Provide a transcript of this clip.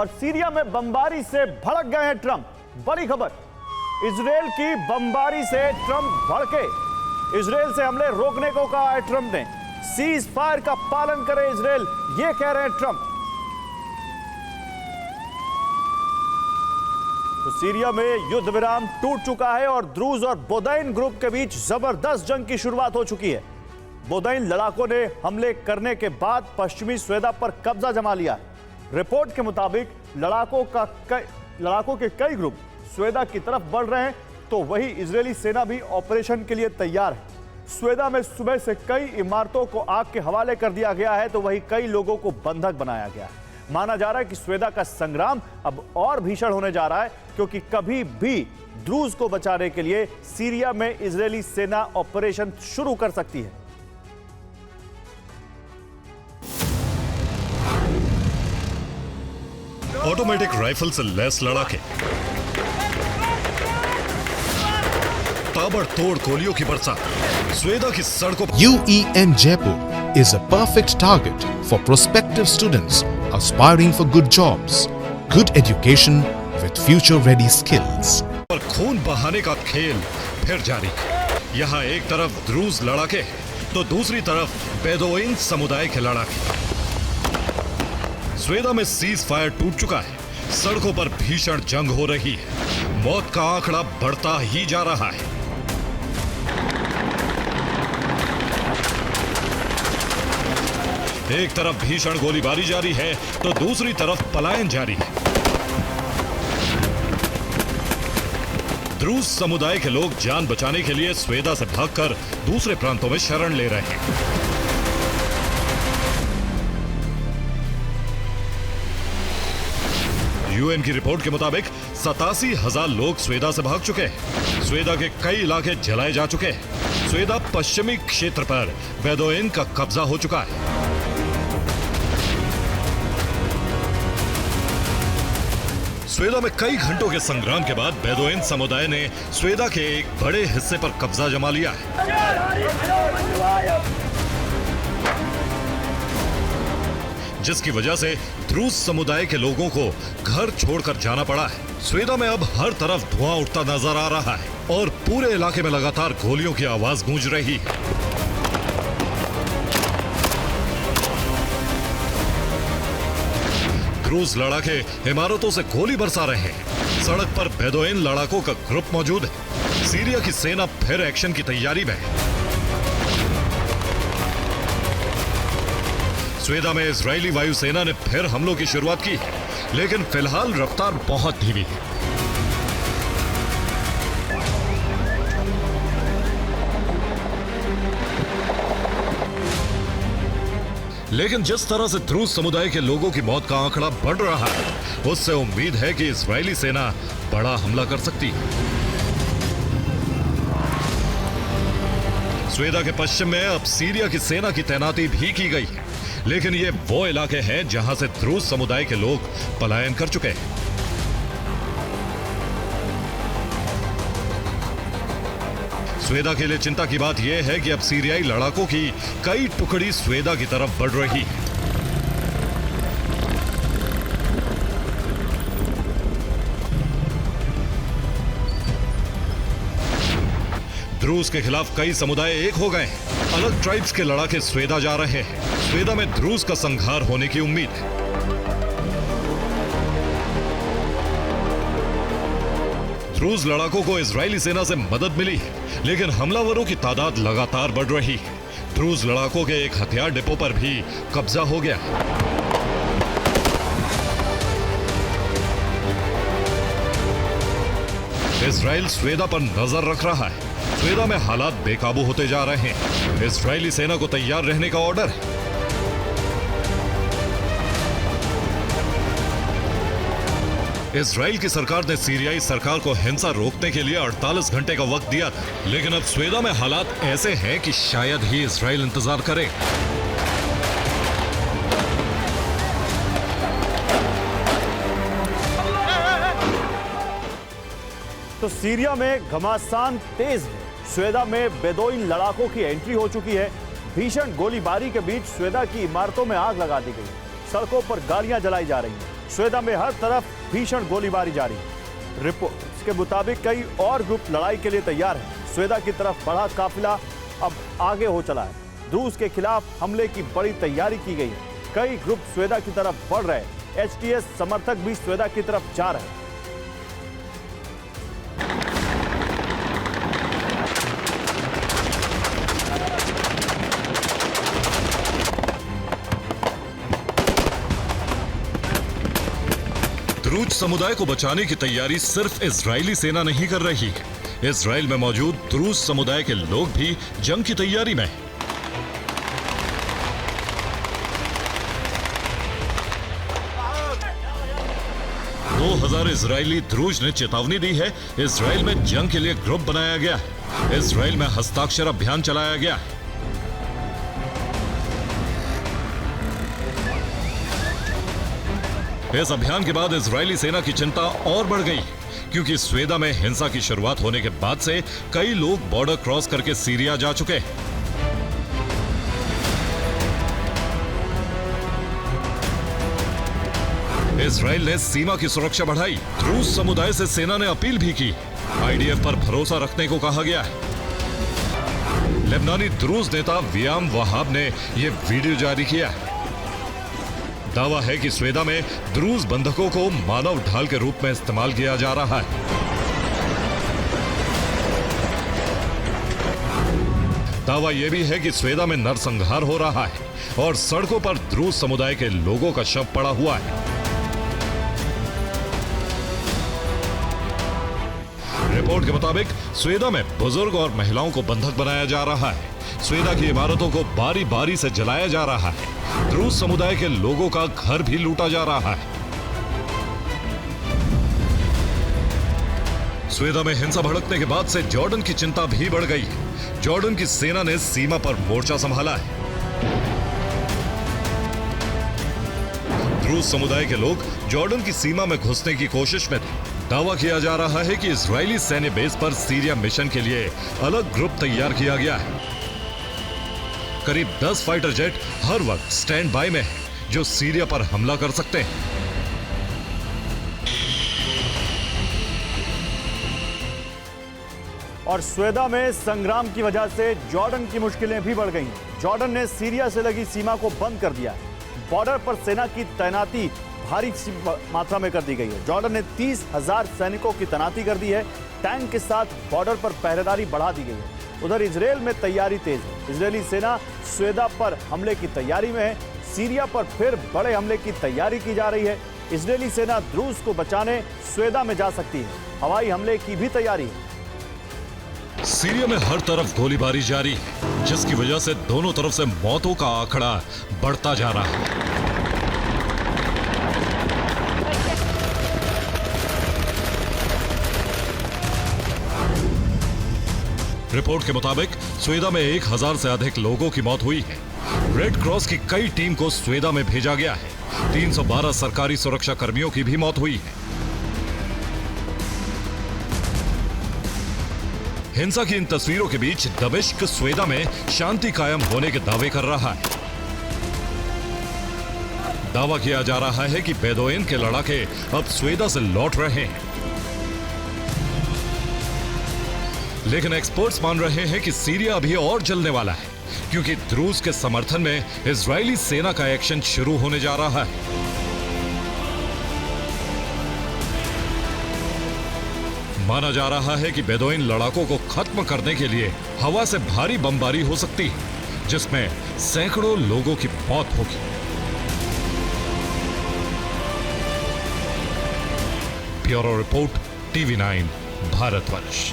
और सीरिया में बमबारी से भड़क गए हैं ट्रंप। बड़ी खबर, इजराइल की बमबारी से ट्रंप भड़के। इजराइल से हमले रोकने को कहा है ट्रंप ने। सीज फायर का पालन करे इजराइल, ये कह रहे हैं ट्रंप। तो सीरिया में युद्ध विराम टूट चुका है और द्रूज और बोदैन ग्रुप के बीच जबरदस्त जंग की शुरुआत हो चुकी है। बोदैन लड़ाकों ने हमले करने के बाद पश्चिमी स्वेदा पर कब्जा जमा लिया है। रिपोर्ट के मुताबिक लड़ाकों के कई ग्रुप स्वेदा की तरफ बढ़ रहे हैं, तो वही इजरायली सेना भी ऑपरेशन के लिए तैयार है। स्वेदा में सुबह से कई इमारतों को आग के हवाले कर दिया गया है, तो वही कई लोगों को बंधक बनाया गया है। माना जा रहा है कि स्वेदा का संग्राम अब और भीषण होने जा रहा है, क्योंकि कभी भी द्रूज को बचाने के लिए सीरिया में इजरायली सेना ऑपरेशन शुरू कर सकती है। ऑटोमेटिक राइफल से लैस लड़ाके, ताबड़तोड़ गोलियों की बरसात, स्वेदा की सड़कों पर। UEN Jaipur is a perfect target for prospective students aspiring for good jobs, good education with future-ready skills. पर खून बहाने का खेल फिर जारी। यहाँ एक तरफ द्रूज लड़ाके तो दूसरी तरफ बेदोइन समुदाय के लड़ाके। स्वेदा में सीज फायर टूट चुका है, सड़कों पर भीषण जंग हो रही है, मौत का आंकड़ा बढ़ता ही जा रहा है। एक तरफ भीषण गोलीबारी जारी है तो दूसरी तरफ पलायन जारी है। द्रूज समुदाय के लोग जान बचाने के लिए स्वेदा से भागकर दूसरे प्रांतों में शरण ले रहे हैं। यूएन की रिपोर्ट के मुताबिक 87,000 लोग स्वेदा से भाग चुके हैं। स्वेदा के कई इलाके जलाए जा चुके हैं। स्वेदा पश्चिमी क्षेत्र पर बेदोइन का कब्जा हो चुका है। स्वेदा में कई घंटों के संग्राम के बाद बेदोइन समुदाय ने स्वेदा के एक बड़े हिस्से पर कब्जा जमा लिया है, जिसकी वजह से द्रूज समुदाय के लोगों को घर छोड़कर जाना पड़ा है। स्वेदा में अब हर तरफ धुआं उठता नजर आ रहा है और पूरे इलाके में लगातार गोलियों की आवाज गूंज रही है। द्रूज लड़ाके इमारतों से गोली बरसा रहे हैं। सड़क पर बेदोइन लड़ाकों का ग्रुप मौजूद है। सीरिया की सेना फिर एक्शन की तैयारी में है। स्वेदा में इजरायली वायुसेना ने फिर हमलों की शुरुआत की, लेकिन फिलहाल रफ्तार बहुत धीमी है। लेकिन जिस तरह से द्रूज समुदाय के लोगों की मौत का आंकड़ा बढ़ रहा है, उससे उम्मीद है कि इजरायली सेना बड़ा हमला कर सकती है। स्वेदा के पश्चिम में अब सीरिया की सेना की तैनाती भी की गई है, लेकिन ये वो इलाके हैं जहां से द्रूज समुदाय के लोग पलायन कर चुके हैं। स्वेदा के लिए चिंता की बात यह है कि अब सीरियाई लड़ाकों की कई टुकड़ी स्वेदा की तरफ बढ़ रही है। द्रूज के खिलाफ कई समुदाय एक हो गए हैं। अलग ट्राइब्स के लड़ाके स्वेदा जा रहे हैं। स्वेदा में द्रूज का संहार होने की उम्मीद है। द्रूज लड़ाकों को इजरायली सेना से मदद मिली है, लेकिन हमलावरों की तादाद लगातार बढ़ रही है। द्रूज लड़ाकों के एक हथियार डिपो पर भी कब्जा हो गया है। इजराइल स्वेदा पर नजर रख रहा है। स्वेदा में हालात बेकाबू होते जा रहे हैं। इजरायली सेना को तैयार रहने का ऑर्डर है। इजराइल की सरकार ने सीरियाई सरकार को हिंसा रोकने के लिए 48 घंटे का वक्त दिया था, लेकिन अब स्वेदा में हालात ऐसे हैं कि शायद ही इजराइल इंतजार करे। तो सीरिया में घमासान तेज है। स्वेदा में बेदोइन लड़ाकों की एंट्री हो चुकी है। भीषण गोलीबारी के बीच स्वेदा की इमारतों में आग लगा दी गई। सड़कों पर गाड़ियां जलाई जा रही हैं। स्वेदा में हर तरफ भीषण गोलीबारी जारी है। रिपोर्ट्स के मुताबिक कई और ग्रुप लड़ाई के लिए तैयार है। स्वेदा की तरफ बढ़ा काफिला अब आगे हो चला है। द्रूज के खिलाफ हमले की बड़ी तैयारी की गई है। कई ग्रुप स्वेदा की तरफ बढ़ रहे हैं। एचटीएस समर्थक भी स्वेदा की तरफ जा रहे हैं। द्रूज समुदाय को बचाने की तैयारी सिर्फ इजरायली सेना नहीं कर रही है। इजराइल में मौजूद द्रूज समुदाय के लोग भी जंग की तैयारी में हैं। 2000 इजरायली द्रूज ने चेतावनी दी है। इजराइल में जंग के लिए ग्रुप बनाया गया है। इजराइल में हस्ताक्षर अभियान चलाया गया है। इस अभियान के बाद इजरायली सेना की चिंता और बढ़ गई, क्योंकि स्वेदा में हिंसा की शुरुआत होने के बाद से कई लोग बॉर्डर क्रॉस करके सीरिया जा चुके हैं। इजराइल ने सीमा की सुरक्षा बढ़ाई। द्रूज समुदाय से सेना ने अपील भी की। आईडीएफ पर भरोसा रखने को कहा गया है। लेबनानी द्रूज नेता वियाम वहाब ने यह वीडियो जारी किया है। दावा है कि स्वेदा में द्रूज बंधकों को मानव ढाल के रूप में इस्तेमाल किया जा रहा है। दावा यह भी है कि स्वेदा में नरसंहार हो रहा है और सड़कों पर द्रूज समुदाय के लोगों का शव पड़ा हुआ है। रिपोर्ट के मुताबिक स्वेदा में बुजुर्ग और महिलाओं को बंधक बनाया जा रहा है। स्वेदा की इमारतों को बारी बारी से जलाया जा रहा है। द्रूज समुदाय के लोगों का घर भी लूटा जा रहा है। स्वेदा में हिंसा भड़कने के बाद से जॉर्डन की चिंता भी बढ़ गई है। जॉर्डन की सेना ने सीमा पर मोर्चा संभाला है। द्रूज समुदाय के लोग जॉर्डन की सीमा में घुसने की कोशिश में थे। दावा किया जा रहा है कि इजरायली सैन्य बेस पर सीरिया मिशन के लिए अलग ग्रुप तैयार किया गया है। करीब 10 फाइटर जेट हर वक्त स्टैंड बाय में है, जो सीरिया पर हमला कर सकते हैं। और स्वेदा में संग्राम की वजह से जॉर्डन की मुश्किलें भी बढ़ गई हैं। जॉर्डन ने सीरिया से लगी सीमा को बंद कर दिया है। बॉर्डर पर सेना की तैनाती भारी मात्रा में कर दी गई है। जॉर्डन ने 30,000 सैनिकों की तैनाती कर दी है। टैंक के साथ बॉर्डर पर पहरेदारी बढ़ा दी गई है। उधर इजराइल में तैयारी तेज है। इजरायली सेना स्वेदा पर हमले की तैयारी में है। सीरिया पर फिर बड़े हमले की तैयारी की जा रही है। इजरायली सेना द्रूज को बचाने स्वेदा में जा सकती है। हवाई हमले की भी तैयारी है। सीरिया में हर तरफ गोलीबारी जारी है, जिसकी वजह से दोनों तरफ से मौतों का आंकड़ा बढ़ता जा रहा है। रिपोर्ट के मुताबिक स्वेदा में 1000 से अधिक लोगों की मौत हुई है। रेड क्रॉस की कई टीम को स्वेदा में भेजा गया है। 312 सरकारी सुरक्षा कर्मियों की भी मौत हुई है। हिंसा की इन तस्वीरों के बीच दमिश्क स्वेदा में शांति कायम होने के दावे कर रहा है। दावा किया जा रहा है कि बेदोइन के लड़ाके अब स्वेदा से लौट रहे हैं। लेकिन एक्सपर्ट्स मान रहे हैं कि सीरिया अभी और जलने वाला है, क्योंकि द्रूज के समर्थन में इजरायली सेना का एक्शन शुरू होने जा रहा है। माना जा रहा है कि बेदोइन लड़ाकों को खत्म करने के लिए हवा से भारी बमबारी हो सकती है, जिसमें सैकड़ों लोगों की मौत होगी। Bureau report, TV9 Bharatvarsh.